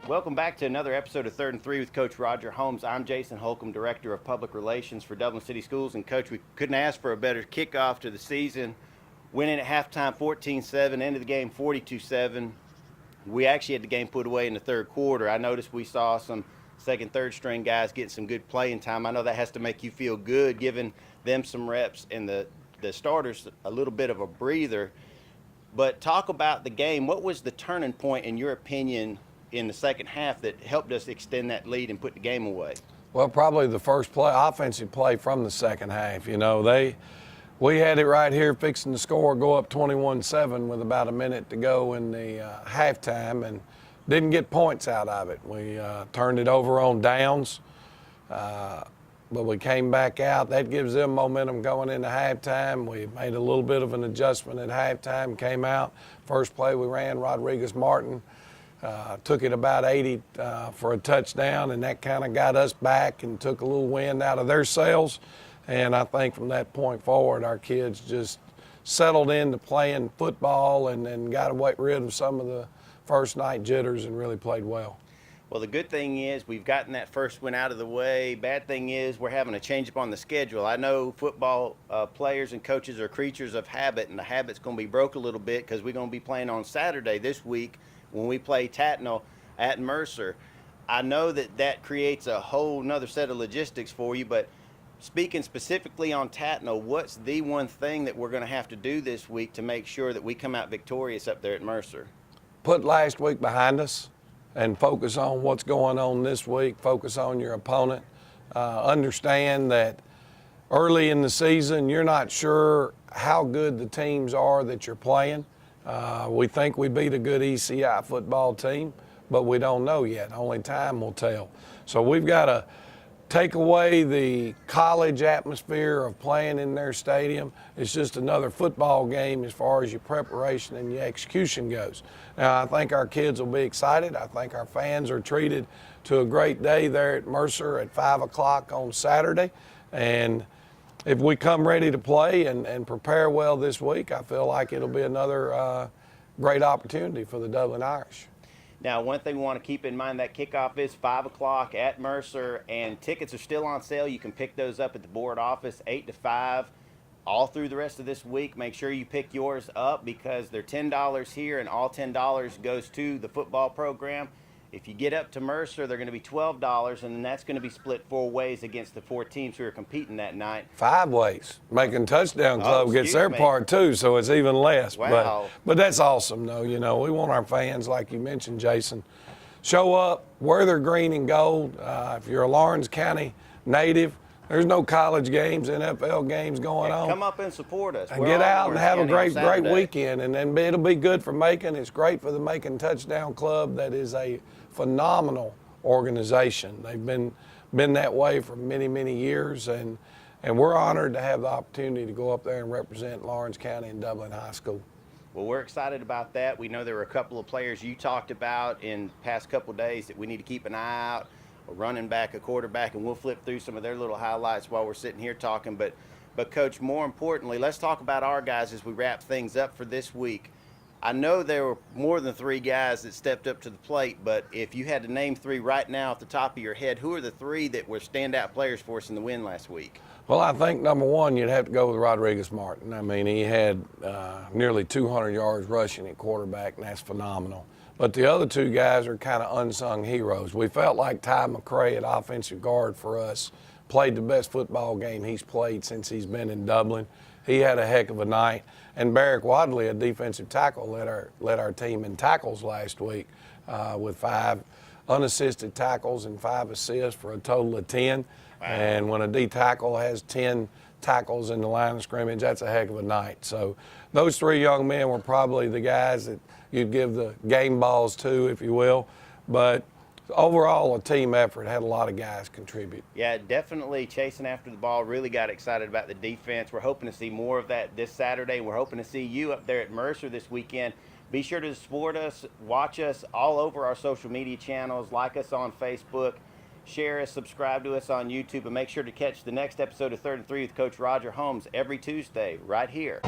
Welcome back to another episode of 3rd and 3 with Coach Roger Holmes. I'm Jason Holcomb, Director of Public Relations for Dublin City Schools. And Coach, we couldn't ask for a better kickoff to the season. Winning at halftime 14-7, end of the game 42-7. We actually had the game put away in the third quarter. I noticed we saw some second, third string guys get some good playing time. I know that has to make you feel good, giving them some reps and the starters a little bit of a breather. But talk about the game. What was the turning point, in your opinion, in the second half that helped us extend that lead and put the game away? Well, probably the first play, offensive play from the second half. You know, we had it right here fixing the score, go up 21-7 with about a minute to go in the halftime, and didn't get points out of it. We turned it over on downs, but we came back out. That gives them momentum going into halftime. We made a little bit of an adjustment at halftime, came out. First play we ran, Rodriguez-Martin took it about 80 for a touchdown, and that kind of got us back and took a little wind out of their sails. And I think from that point forward, our kids just settled into playing football and got rid of some of the first night jitters and really played well. Well, the good thing is we've gotten that first win out of the way. Bad thing is we're having a change up on the schedule. I know football players and coaches are creatures of habit, and the habit's going to be broke a little bit because we're going to be playing on Saturday this week when we play Tattnall at Mercer. I know that creates a whole nother set of logistics for you, but speaking specifically on Tattnall, what's the one thing that we're going to have to do this week to make sure that we come out victorious up there at Mercer? Put last week behind us and focus on what's going on this week. Focus on your opponent. Understand that early in the season, you're not sure how good the teams are that you're playing. We think we beat a good ECI football team, but we don't know yet. Only time will tell. So we've got to take away the college atmosphere of playing in their stadium. It's just another football game as far as your preparation and your execution goes. Now, I think our kids will be excited. I think our fans are treated to a great day there at Mercer at 5 o'clock on Saturday. And if we come ready to play and prepare well this week, I feel like it'll be another great opportunity for the Dublin Irish. Now, one thing we want to keep in mind, that kickoff is 5 o'clock at Mercer, and tickets are still on sale. You can pick those up at the board office 8 to 5 all through the rest of this week. Make sure you pick yours up because they're $10 here, and all $10 goes to the football program. If you get up to Mercer, they're going to be $12, and then that's going to be split 4 ways against the 4 teams who are competing that night. 5 ways. Macon Touchdown Club gets their part too, so it's even less. Wow. But that's awesome, though. You know, we want our fans, like you mentioned, Jason, show up, wear their green and gold. If you're a Lawrence County native, there's no college games, NFL games going on. Come up and support us. And get out and have a great weekend. And then it'll be good for Macon. It's great for the Macon Touchdown Club. That is a phenomenal organization. They've been that way for many, many years. And we're honored to have the opportunity to go up there and represent Lawrence County and Dublin High School. Well, we're excited about that. We know there were a couple of players you talked about in the past couple of days that we need to keep an eye out. A running back, a quarterback, and we'll flip through some of their little highlights while we're sitting here talking. But Coach, more importantly, let's talk about our guys as we wrap things up for this week. I know there were more than 3 guys that stepped up to the plate, but if you had to name 3 right now off the top of your head, who are the 3 that were standout players for us in the win last week? Well, I think number 1, you'd have to go with Rodriguez-Martin. I mean, he had nearly 200 yards rushing at quarterback, and that's phenomenal. But the other 2 guys are kind of unsung heroes. We felt like Ty McCray at offensive guard for us played the best football game he's played since he's been in Dublin. He had a heck of a night. And Barrick Wadley, a defensive tackle, led our team in tackles last week with 5 unassisted tackles and 5 assists for a total of 10. Wow. And when a D tackle has 10 tackles in the line of scrimmage, that's a heck of a night. So those 3 young men were probably the guys that you'd give the game balls to, if you will. But overall, a team effort, had a lot of guys contribute. Yeah, definitely chasing after the ball. Really got excited about the defense. We're hoping to see more of that this Saturday. We're hoping to see you up there at Mercer this weekend. Be sure to support us, watch us all over our social media channels, like us on Facebook, share us, subscribe to us on YouTube, and make sure to catch the next episode of 3rd and 3 with Coach Roger Holmes every Tuesday right here.